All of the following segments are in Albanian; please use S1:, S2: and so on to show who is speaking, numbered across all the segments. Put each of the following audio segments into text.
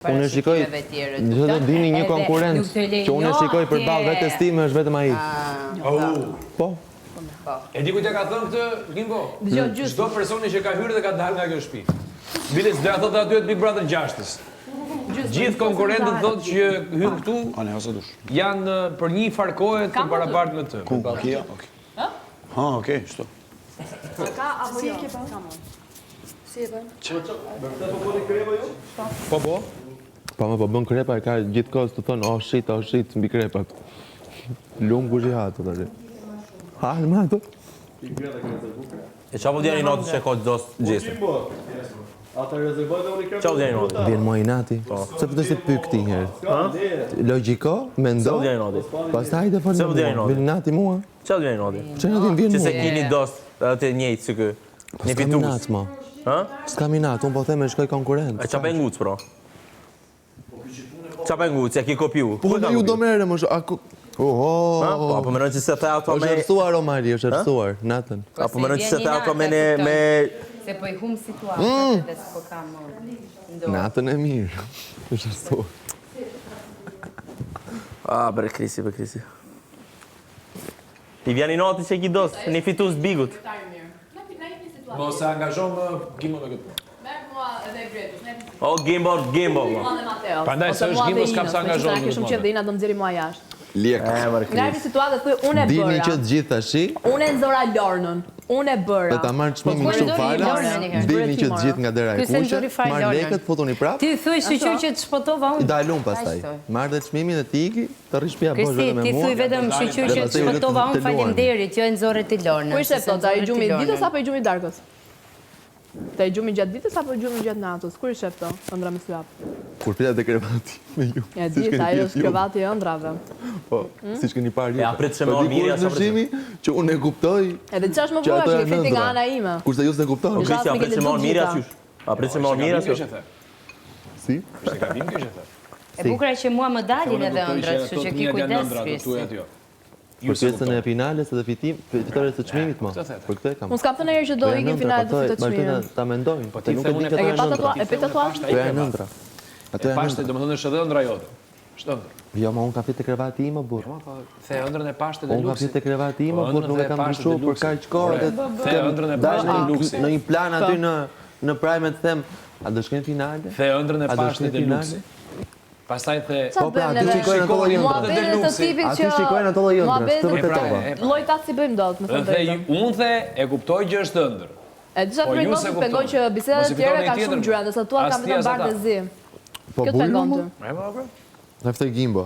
S1: Unë e shikoj, do dini një konkurrent që unë e shikoj përballë vetes time është vetëm ai. Po.
S2: E di kujt e ka thënë këtë, Gimbo? Çdo personi që ka hyrë dhe ka dalë nga kjo shtëpi. Biles do thotë aty Big Brother 6-s. Gjithë konkurrentët thotë që hyn këtu janë për një farkohe të barabartë me të.
S3: Okej. Ha, okej, çto.
S4: Ka apo jo? Si e bën?
S2: Po.
S1: Po bën krepa, ka gjithkohës të thonë, oh shit, mbi krepat. Lumë kush i hatë, të rrit. Halë më ato.
S5: E qa po djeni notë që ka dos gjese? Qa po djeni notë?
S1: Vjen mua i nati. Se përdo se pyk ti njerë. Logiko, mendo.
S5: Se po djeni notë?
S1: Pas ta hajde falë
S5: Se po djeni notë?
S1: Vjen nati mua.
S5: Qa po djeni notë?
S1: Që nati vjen
S5: Që se
S1: mua.
S5: kini dos të njejtë që kë? Një
S1: S'ka
S5: fitus?
S1: minat, ma.
S5: Ha?
S1: S'ka minat, unë po theme shkoj konkurent.
S5: E qa pe nguc, pro? Qa pe nguc, e ki kopju?
S1: Po dhe ju do mere, më shumë.
S5: Po, apo më rënë që se the auto me...
S1: është rësuar, o Mari, është rësuar, natën.
S5: Apo më rënë që se the auto me...
S6: Se po i hum situatën dhe s'po kam ndohë.
S1: Natën e mirë. është rësuar.
S5: Bre krisi. I vjen i noti që ki dos, një fitus të bigut.
S2: Mos e angazhon Gimbo me këtë punë.
S4: Merë mua edhe Gretus.
S5: O, Gimbo.
S2: Prandaj se është Gimbo s'kam sa angazhon.
S4: Shumë qef dhe ina do më nxjerri mua jashtë.
S1: Lek.
S5: Bre
S4: Nga
S5: krisi.
S4: situatë thuj, unë e
S1: Dini që
S4: bëra.
S1: të gjithë tashi,
S4: Unë e nxora Lornën. Unë e bëra.
S1: dhe ta marrë çmimin
S6: Po,
S1: kështu
S6: Lorna,
S1: fala,
S6: Lorna,
S1: dini që të gjithë nga dera e
S6: Ky se
S1: kuqe,
S6: nxori fare
S1: marrë
S6: Lorna.
S1: lekët, futuni prapë,
S6: Ti thuj shqyqyr që të shpotova
S1: i
S6: unë.
S1: dalun pastaj. Marrë dhe çmimin dhe ti iki, të rrish pja bosh
S6: Kristi,
S1: vetëm me
S6: ti
S1: mua.
S6: thuj vetëm shqyqyr që të
S1: pastaj u lë
S6: shpotova
S1: të
S6: unë, faleminderit, jo e nxorë ti Lorna.
S4: Ku ishte plot, ai gjumi ditës apo i gjumi darkës? Te i gjumi gjatë ditës apo i gjumi gjatë natës? Kur ishte këto, ëndra me syap?
S1: Kur pita te krevati me ju.
S4: E di, ajo është krevati e ëndrave.
S1: Po, siç keni parë ju.
S5: Ja, prit që me orë mirë,
S1: sa ndryshimi që unë e kuptoj.
S4: Edhe ç'është më
S1: Që
S4: bukur
S1: ato
S4: është
S1: janë
S4: që fiti nga
S1: ëndra.
S4: ana ime.
S1: Kurse ju s'e kuptoni.
S5: Kristi, a prit që me orë mirë asysh? A prit që me orë mirë
S2: Kjo
S5: asysh?
S2: që the.
S1: Si?
S2: Është gabim kjo që the.
S6: E bukur është që mua më dalin edhe ëndrat, kështu që ki kujdes Kristi.
S1: Për pjesën e finales edhe fitores të çmimit më. Për këtë e kam.
S4: Unë s'kam thënë herë që do ikim finalet të fitë çmimin.
S1: Ta mendojnë, po
S2: ti
S1: nuk
S2: the
S1: e di
S2: unë
S1: që
S4: E ke
S1: ato
S4: pa
S1: janë
S4: tatuar?
S1: ëndra.
S4: E pe tatuar?
S1: Ato janë ëndra. Ato janë
S2: Pashte,
S1: ëndra.
S2: domethënë është edhe ëndra jote. Është ëndër.
S1: Jo, ma unë kam fitë te krevati im, burr.
S2: The ëndrën e pashte dhe
S1: Unë kam
S2: luksit.
S1: fitë te krevati im,
S2: Po,
S1: por nuk e
S2: ëndrën
S1: kam
S2: e pashte
S1: ndryshuar
S2: dhe
S1: për
S2: luksit.
S1: kaq kohë.
S2: The ëndrën e pashte dhe luksit.
S1: Në një plan aty në prime të them, a do shkojnë finale?
S2: The ëndrën e
S1: A do
S2: pashte
S1: shkojnë
S2: dhe
S1: finale?
S2: luksit. Pastaj the...
S1: Po pra, aty shikojnë ato lloj ëndra.
S4: Muhabetet të tipit që...
S1: Aty shikojnë ato lloj ëndra, të
S4: Muhabetet
S1: vërtetova.
S4: lloj ta si bëjmë dot, më thënë
S2: Dhe
S4: drejtën.
S2: unë the e kuptoj që është ëndër.
S4: E disha
S2: Po,
S4: të
S2: ju
S4: pengon
S2: se
S4: të
S2: kuptoni.
S4: pengon që bisedat
S2: Mos
S4: e
S2: i
S4: tjera
S2: fitoni
S4: ka
S2: tjetër,
S4: shumë gjëra, ndërsa tua
S2: as
S4: kam
S2: ti,
S4: vetëm
S2: as
S4: bardhë
S2: ata.
S4: dhe zi.
S1: Po
S4: Kjo të
S1: bujë
S4: pengon
S1: më?
S4: ty.
S1: Na ftoj Gimbo.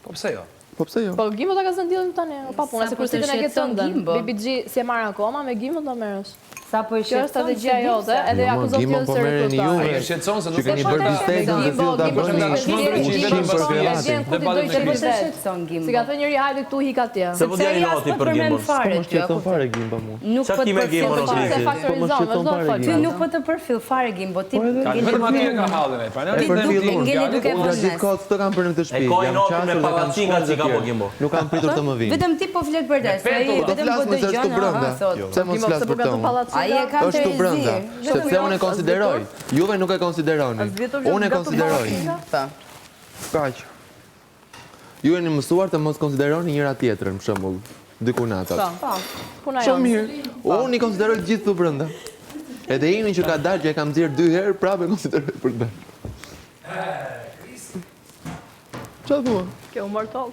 S2: Po pse jo?
S1: Po pse jo?
S4: Po Gimbo ta ka zënë diellin tani, pa punë, se
S6: Sa po
S4: kur si
S6: të
S4: të ne ke
S6: shqetëson
S4: tëndën.
S6: Gimbo?
S4: BBG si e marr akoma, me Gimbo do merresh.
S6: Sa po i
S4: Kjo është
S6: shqetëson
S4: strategjia jote, edhe ja akuzon
S1: Gimbo
S4: tjerë
S1: po
S4: se
S1: merreni
S4: rekruton.
S1: juve.
S2: Ai shqetëson se
S1: Që
S2: nuk
S1: keni
S2: është
S1: bërë
S2: vërtet.
S1: bisedën dhe
S4: Gimbo,
S1: fillu ta
S4: Gimbo,
S1: bëni
S4: Gimbo,
S1: ushqim
S4: Gimbo,
S1: për
S4: Gimbo,
S1: krevatin.
S4: vjen ku ti do
S6: Se po
S4: të
S6: të
S4: vetë.
S6: shqetëson Gimbo.
S4: Si ka thënë njëri hajde këtu hik atje.
S5: Se po djeni noti për Gimbon.
S6: fare
S1: Po
S6: ty,
S1: shqetëson fare Gimbo mua.
S6: Nuk
S5: Qa
S6: po
S5: ti
S6: të
S5: me Gimbon,
S6: përfill
S5: o
S6: fare.
S4: Se
S5: Kristi?
S4: faktorizon,
S1: shqetëson
S4: vazhdo
S1: fare
S4: fol.
S6: Ty
S1: Gimbo.
S6: nuk po të përfill fare Gimbo, ti
S2: Vetëm atje ka hallin ai. Pa ne
S6: Ti
S2: vetëm
S6: duke
S2: ti.
S6: ngeli duke
S1: Unë
S6: vones.
S1: gjithë kohë të kam për në këtë shtëpi.
S5: E ka i
S1: Jam
S5: noti
S1: qasur
S5: me
S1: dhe kam
S5: palacinga
S1: shkuar
S5: që ka
S1: dhe
S5: po
S1: tjerë.
S5: Gimbo.
S1: Nuk kam pritur të më vinë.
S6: Vetëm ti po flet për des, ai
S2: petulla.
S1: Do
S6: vetëm
S1: flas
S6: po
S1: me se është
S6: dëgjon,
S1: tu brenda.
S6: thot.
S1: Pse mos
S4: Gimbo
S1: flas
S4: se po
S1: për
S4: vjen
S1: të
S4: të
S1: unë?
S4: pallacit.
S6: Ai e ka
S1: Është tu brenda,
S6: tërzi.
S1: sepse unë e konsideroj. Juve nuk e konsideroni. Unë e konsideroj.
S6: Po.
S1: Kaq. Ju jeni mësuar të mos konsideroni njëra tjetrën, për shembull, dikunatat.
S4: Po. Puna
S1: Shumë
S4: jonë.
S1: mirë. Unë i konsideroj të gjithë tu brenda. Edhe Imin që ka dalë që e kam nxjerr 2 herë, prapë e konsideroj për dalë. Çfarë thua?
S4: Kjo humor toll.